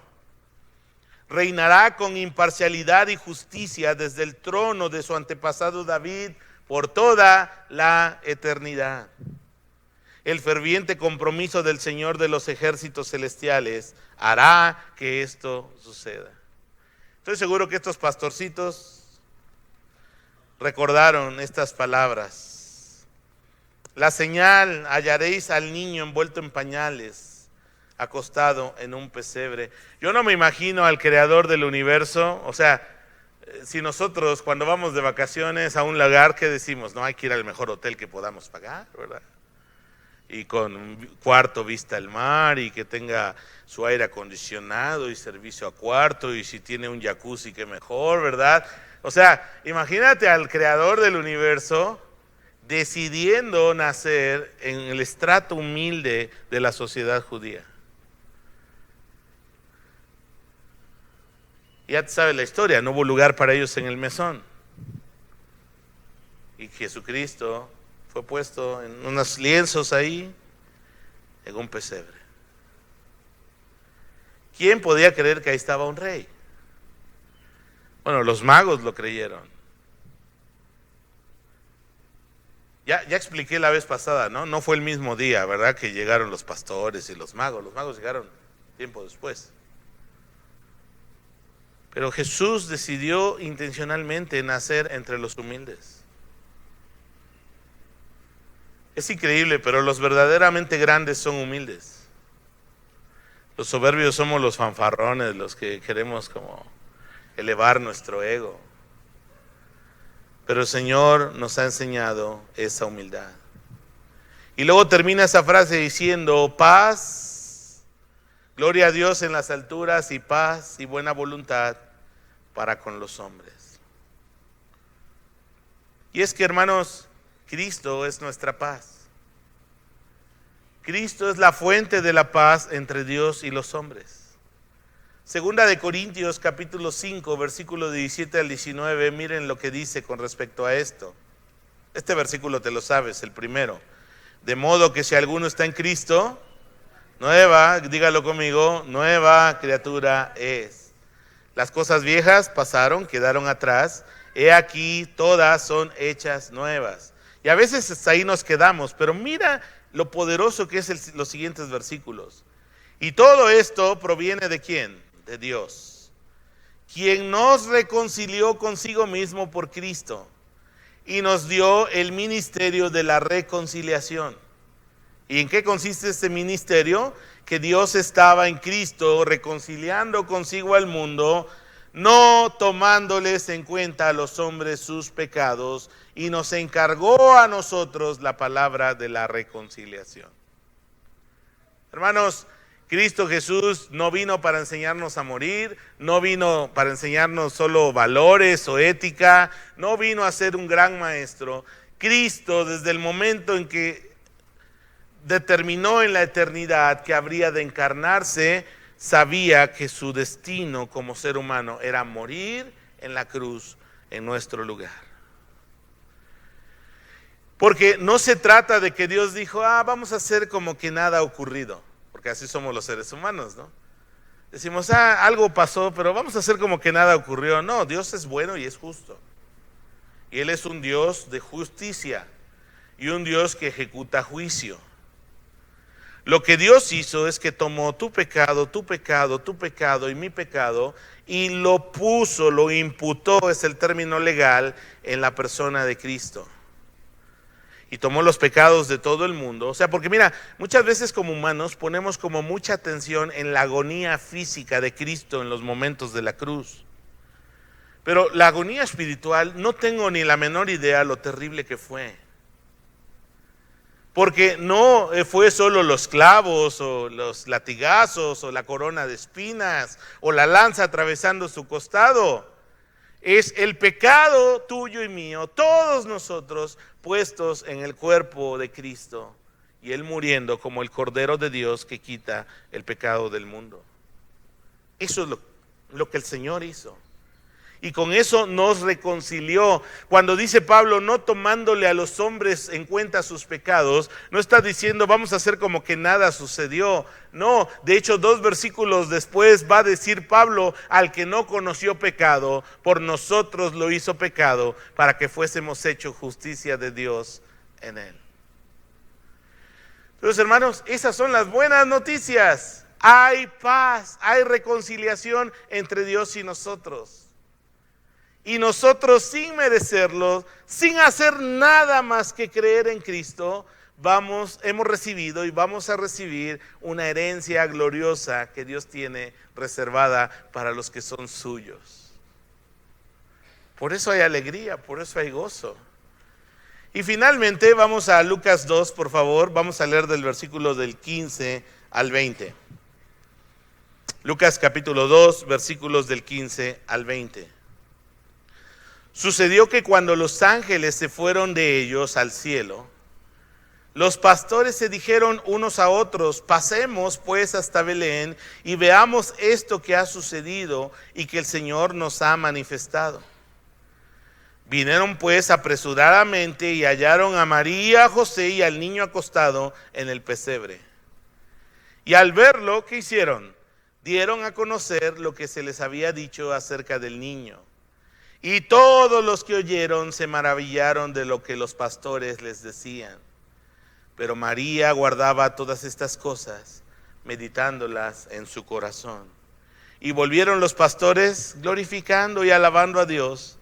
Reinará con imparcialidad y justicia desde el trono de su antepasado David por toda la eternidad. El ferviente compromiso del Señor de los ejércitos celestiales hará que esto suceda. Estoy seguro que estos pastorcitos recordaron estas palabras. La señal: hallaréis al niño envuelto en pañales, acostado en un pesebre. Yo no me imagino al creador del universo. O sea, si nosotros cuando vamos de vacaciones a un lugar, ¿qué decimos? No, hay que ir al mejor hotel que podamos pagar, ¿verdad? Y con un cuarto vista al mar, y que tenga su aire acondicionado y servicio a cuarto, y si tiene un jacuzzi, que mejor, ¿verdad? O sea, imagínate al creador del universo decidiendo nacer en el estrato humilde de la sociedad judía. Ya te sabes la historia, no hubo lugar para ellos en el mesón. Y Jesucristo fue puesto en unos lienzos ahí, en un pesebre. ¿Quién podía creer que ahí estaba un rey? Bueno, los magos lo creyeron. Ya expliqué la vez pasada, ¿no? No fue el mismo día, ¿verdad?, que llegaron los pastores y los magos. Los magos llegaron tiempo después. Pero Jesús decidió intencionalmente nacer entre los humildes. Es increíble, pero los verdaderamente grandes son humildes. Los soberbios somos los fanfarrones, los que queremos como elevar nuestro ego. Pero el Señor nos ha enseñado esa humildad. Y luego termina esa frase diciendo: paz, gloria a Dios en las alturas, y paz y buena voluntad para con los hombres. Y es que, hermanos, Cristo es nuestra paz. Cristo es la fuente de la paz entre Dios y los hombres. Segunda de Corintios capítulo 5, versículo 17 al 19, miren lo que dice con respecto a esto. Este versículo te lo sabes, el primero. De modo que si alguno está en Cristo, nueva, dígalo conmigo, nueva criatura es. Las cosas viejas pasaron, quedaron atrás, he aquí todas son hechas nuevas. Y a veces hasta ahí nos quedamos, pero mira lo poderoso que es los siguientes versículos. Y todo esto proviene ¿de quién? De Dios, quien nos reconcilió consigo mismo por Cristo y nos dio el ministerio de la reconciliación. ¿Y en qué consiste este ministerio? Que Dios estaba en Cristo reconciliando consigo al mundo, no tomándoles en cuenta a los hombres sus pecados, y nos encargó a nosotros la palabra de la reconciliación. Hermanos, Cristo Jesús no vino para enseñarnos a morir, no vino para enseñarnos solo valores o ética, no vino a ser un gran maestro. Cristo, desde el momento en que determinó en la eternidad que habría de encarnarse, sabía que su destino como ser humano era morir en la cruz en nuestro lugar. Porque no se trata de que Dios dijo: vamos a hacer como que nada ha ocurrido. Porque así somos los seres humanos, ¿no? Decimos: algo pasó, pero vamos a hacer como que nada ocurrió. No, Dios es bueno y es justo. Y Él es un Dios de justicia y un Dios que ejecuta juicio. Lo que Dios hizo es que tomó tu pecado, tu pecado, tu pecado y mi pecado, y lo puso, lo imputó, es el término legal, en la persona de Cristo. Y tomó los pecados de todo el mundo. O sea, porque mira, muchas veces como humanos ponemos como mucha atención en la agonía física de Cristo en los momentos de la cruz. Pero la agonía espiritual, no tengo ni la menor idea lo terrible que fue. Porque no fue solo los clavos o los latigazos o la corona de espinas o la lanza atravesando su costado. Es el pecado tuyo y mío, todos nosotros puestos en el cuerpo de Cristo, y Él muriendo como el Cordero de Dios que quita el pecado del mundo. Eso es lo que el Señor hizo. Y con eso nos reconcilió. Cuando dice Pablo, no tomándole a los hombres en cuenta sus pecados, no está diciendo vamos a hacer como que nada sucedió. No, de hecho 2 versículos después va a decir Pablo, al que no conoció pecado, por nosotros lo hizo pecado, para que fuésemos hechos justicia de Dios en él. Entonces, hermanos, esas son las buenas noticias. Hay paz, hay reconciliación entre Dios y nosotros. Y nosotros, sin merecerlo, sin hacer nada más que creer en Cristo, hemos recibido y vamos a recibir una herencia gloriosa que Dios tiene reservada para los que son suyos. Por eso hay alegría, por eso hay gozo. Y finalmente vamos a Lucas 2, por favor. Vamos a leer del versículo del 15 al 20. Lucas capítulo 2, versículos del 15 al 20. Sucedió que cuando los ángeles se fueron de ellos al cielo, los pastores se dijeron unos a otros, pasemos pues hasta Belén y veamos esto que ha sucedido y que el Señor nos ha manifestado. Vinieron pues apresuradamente y hallaron a María, a José y al niño acostado en el pesebre. Y al verlo, ¿qué hicieron? Dieron a conocer lo que se les había dicho acerca del niño. Y todos los que oyeron se maravillaron de lo que los pastores les decían. Pero María guardaba todas estas cosas, meditándolas en su corazón. Y volvieron los pastores glorificando y alabando a Dios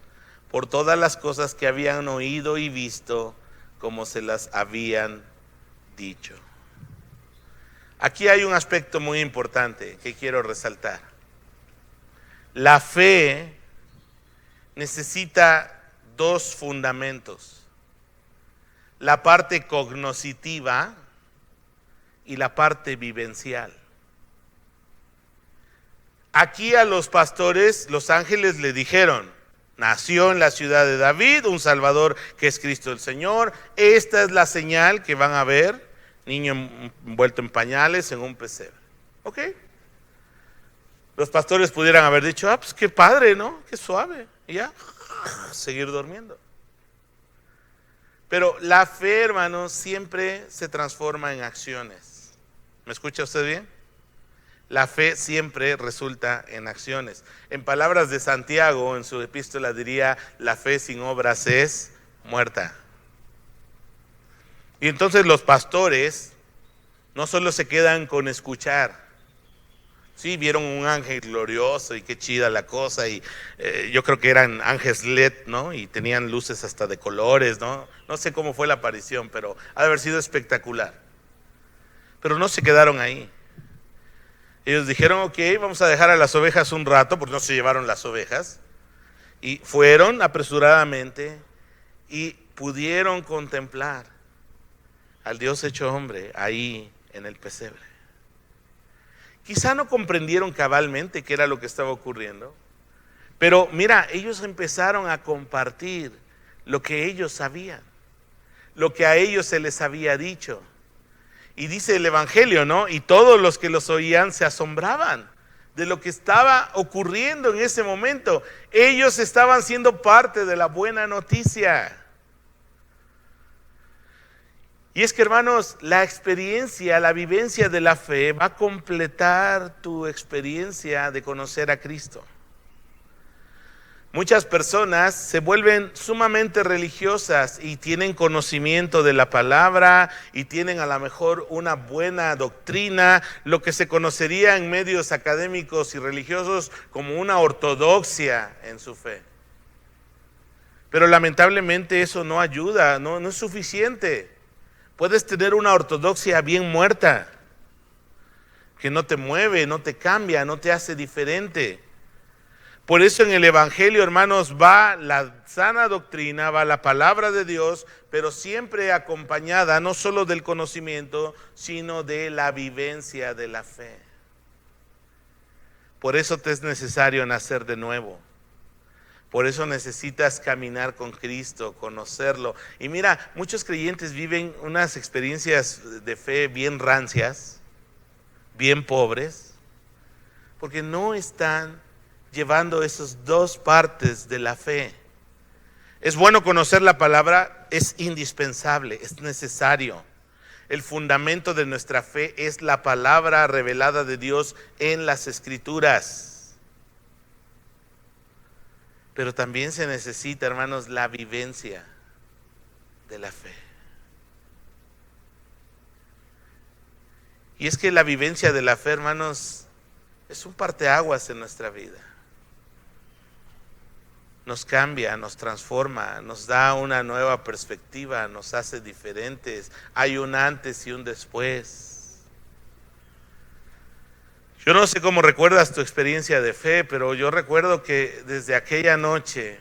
por todas las cosas que habían oído y visto, como se las habían dicho. Aquí hay un aspecto muy importante que quiero resaltar. La fe necesita 2 fundamentos: la parte cognoscitiva y la parte vivencial. Aquí a los pastores, los ángeles le dijeron, nació en la ciudad de David un Salvador que es Cristo el Señor. Esta es la señal que van a ver, niño envuelto en pañales en un pesebre. ¿Ok? Los pastores pudieran haber dicho, pues qué padre, ¿no? Qué suave. Y ya, seguir durmiendo. Pero la fe, hermanos, siempre se transforma en acciones. ¿Me escucha usted bien? La fe siempre resulta en acciones. En palabras de Santiago, en su epístola diría, la fe sin obras es muerta. Y entonces los pastores no solo se quedan con escuchar. Sí, vieron un ángel glorioso y qué chida la cosa, y yo creo que eran ángeles LED, ¿no? Y tenían luces hasta de colores, ¿no? No sé cómo fue la aparición, pero ha de haber sido espectacular. Pero no se quedaron ahí. Ellos dijeron, ok, vamos a dejar a las ovejas un rato, porque no se llevaron las ovejas. Y fueron apresuradamente y pudieron contemplar al Dios hecho hombre ahí en el pesebre. Quizá no comprendieron cabalmente qué era lo que estaba ocurriendo, pero mira, ellos empezaron a compartir lo que ellos sabían, lo que a ellos se les había dicho. Y dice el Evangelio, ¿no? Y todos los que los oían se asombraban de lo que estaba ocurriendo en ese momento. Ellos estaban siendo parte de la buena noticia. Y es que, hermanos, la experiencia, la vivencia de la fe va a completar tu experiencia de conocer a Cristo. Muchas personas se vuelven sumamente religiosas y tienen conocimiento de la palabra y tienen a lo mejor una buena doctrina, lo que se conocería en medios académicos y religiosos como una ortodoxia en su fe. Pero lamentablemente eso no ayuda, no es suficiente. Puedes tener una ortodoxia bien muerta, que no te mueve, no te cambia, no te hace diferente. Por eso en el Evangelio, hermanos, va la sana doctrina, va la palabra de Dios, pero siempre acompañada no solo del conocimiento, sino de la vivencia de la fe. Por eso te es necesario nacer de nuevo. Por eso necesitas caminar con Cristo, conocerlo. Y mira, muchos creyentes viven unas experiencias de fe bien rancias, bien pobres, porque no están llevando esas dos partes de la fe. Es bueno conocer la palabra, es indispensable, es necesario. El fundamento de nuestra fe es la palabra revelada de Dios en las Escrituras. Pero también se necesita, hermanos, la vivencia de la fe. Y es que la vivencia de la fe, hermanos, es un parteaguas en nuestra vida. Nos cambia, nos transforma, nos da una nueva perspectiva, nos hace diferentes. Hay un antes y un después. Yo no sé cómo recuerdas tu experiencia de fe, pero yo recuerdo que desde aquella noche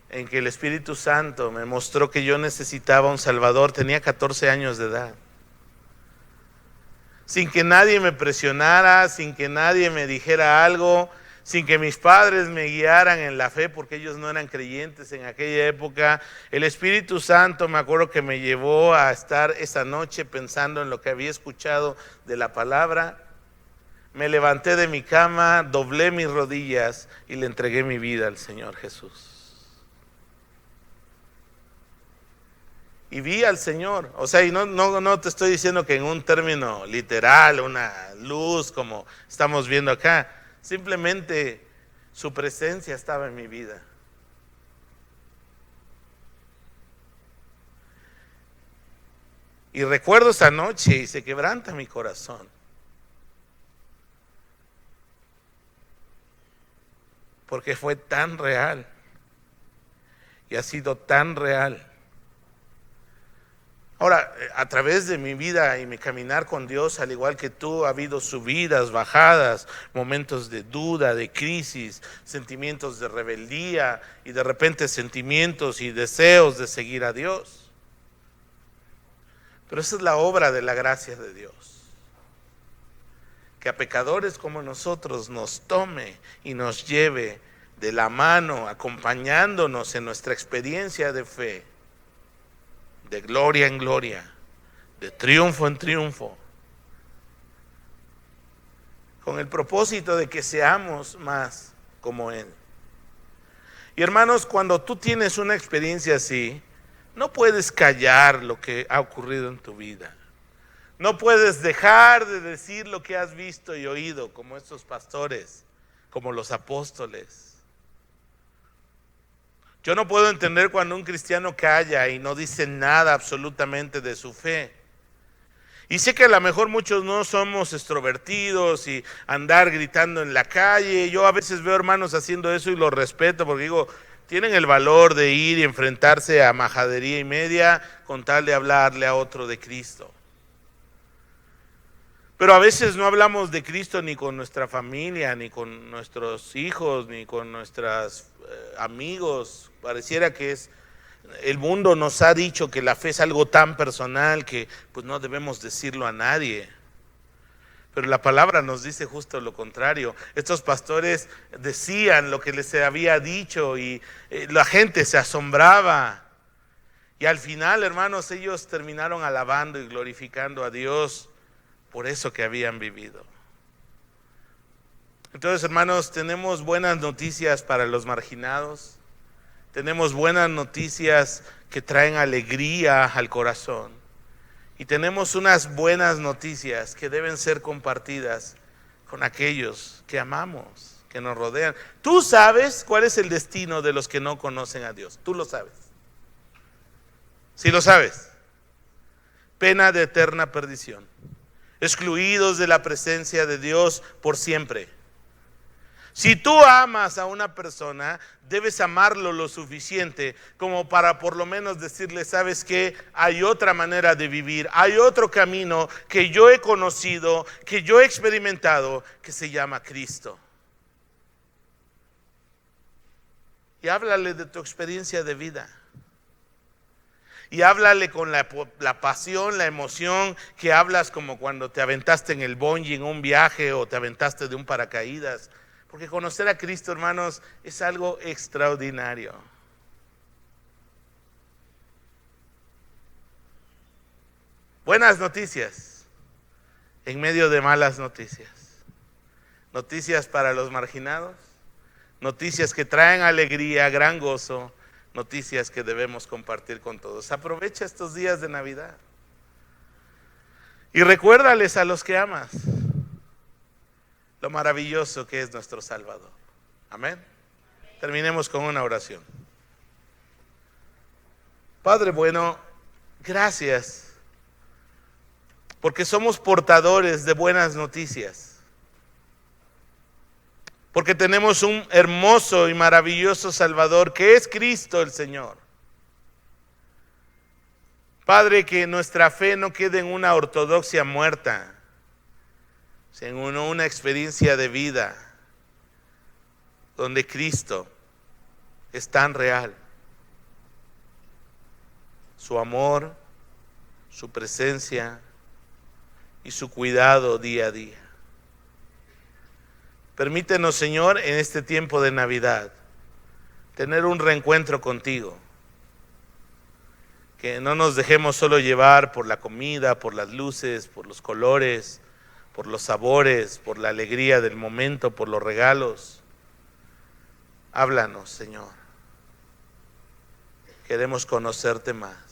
en que el Espíritu Santo me mostró que yo necesitaba un Salvador, tenía 14 años de edad. Sin que nadie me presionara, sin que nadie me dijera algo, sin que mis padres me guiaran en la fe, porque ellos no eran creyentes en aquella época. El Espíritu Santo, me acuerdo que me llevó a estar esa noche pensando en lo que había escuchado de la palabra. Me levanté de mi cama, doblé mis rodillas y le entregué mi vida al Señor Jesús. Y vi al Señor, o sea, y no te estoy diciendo que en un término literal, una luz como estamos viendo acá, simplemente su presencia estaba en mi vida. Y recuerdo esa noche y se quebranta mi corazón. Porque fue tan real y ha sido tan real. Ahora, a través de mi vida y mi caminar con Dios, al igual que tú, ha habido subidas, bajadas, momentos de duda, de crisis, sentimientos de rebeldía y de repente sentimientos y deseos de seguir a Dios. Pero esa es la obra de la gracia de Dios. Que a pecadores como nosotros nos tome y nos lleve de la mano, acompañándonos en nuestra experiencia de fe, de gloria en gloria, de triunfo en triunfo, con el propósito de que seamos más como Él. Y hermanos, cuando tú tienes una experiencia así, no puedes callar lo que ha ocurrido en tu vida. No puedes dejar de decir lo que has visto y oído, como estos pastores, como los apóstoles. Yo no puedo entender cuando un cristiano calla y no dice nada absolutamente de su fe. Y sé que a lo mejor muchos no somos extrovertidos y andar gritando en la calle. Yo a veces veo hermanos haciendo eso y lo respeto porque digo, tienen el valor de ir y enfrentarse a majadería y media con tal de hablarle a otro de Cristo. Pero a veces no hablamos de Cristo ni con nuestra familia, ni con nuestros hijos, ni con nuestros amigos. Pareciera que el mundo nos ha dicho que la fe es algo tan personal que pues no debemos decirlo a nadie. Pero la palabra nos dice justo lo contrario. Estos pastores decían lo que les había dicho y la gente se asombraba. Y al final, hermanos, ellos terminaron alabando y glorificando a Dios por eso que habían vivido. Entonces, hermanos, tenemos buenas noticias para los marginados. Tenemos buenas noticias que traen alegría al corazón. Y tenemos unas buenas noticias que deben ser compartidas con aquellos que amamos, que nos rodean. Tú sabes cuál es el destino de los que no conocen a Dios. Tú lo sabes. Sí lo sabes. Pena de eterna perdición. Excluidos de la presencia de Dios por siempre. Si tú amas a una persona, debes amarlo lo suficiente como para por lo menos decirle, ¿sabes qué? Hay otra manera de vivir, hay otro camino que yo he conocido, que yo he experimentado, que se llama Cristo. Y háblale de tu experiencia de vida. Y háblale con la pasión, la emoción que hablas como cuando te aventaste en el bungee en un viaje o te aventaste de un paracaídas. Porque conocer a Cristo, hermanos, es algo extraordinario. Buenas noticias en medio de malas noticias. noticias para los marginados, noticias que traen alegría, gran gozo, noticias que debemos compartir con todos. Aprovecha estos días de Navidad y recuérdales a los que amas lo maravilloso que es nuestro Salvador. Amén. Terminemos con una oración. Padre bueno, gracias porque somos portadores de buenas noticias, porque tenemos un hermoso y maravilloso Salvador que es Cristo el Señor. Padre, que nuestra fe no quede en una ortodoxia muerta, sino en una experiencia de vida donde Cristo es tan real. Su amor, su presencia y su cuidado día a día. Permítenos, Señor, en este tiempo de Navidad, tener un reencuentro contigo. Que no nos dejemos solo llevar por la comida, por las luces, por los colores, por los sabores, por la alegría del momento, por los regalos. Háblanos, Señor. Queremos conocerte más.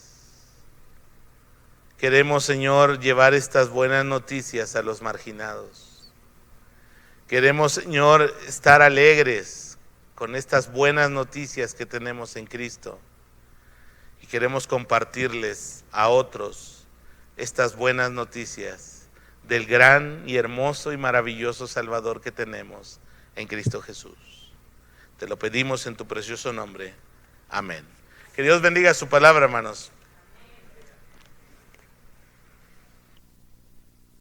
Queremos, Señor, llevar estas buenas noticias a los marginados. Queremos, Señor, estar alegres con estas buenas noticias que tenemos en Cristo. Y queremos compartirles a otros estas buenas noticias del gran y hermoso y maravilloso Salvador que tenemos en Cristo Jesús. Te lo pedimos en tu precioso nombre. Amén. Que Dios bendiga su palabra, hermanos.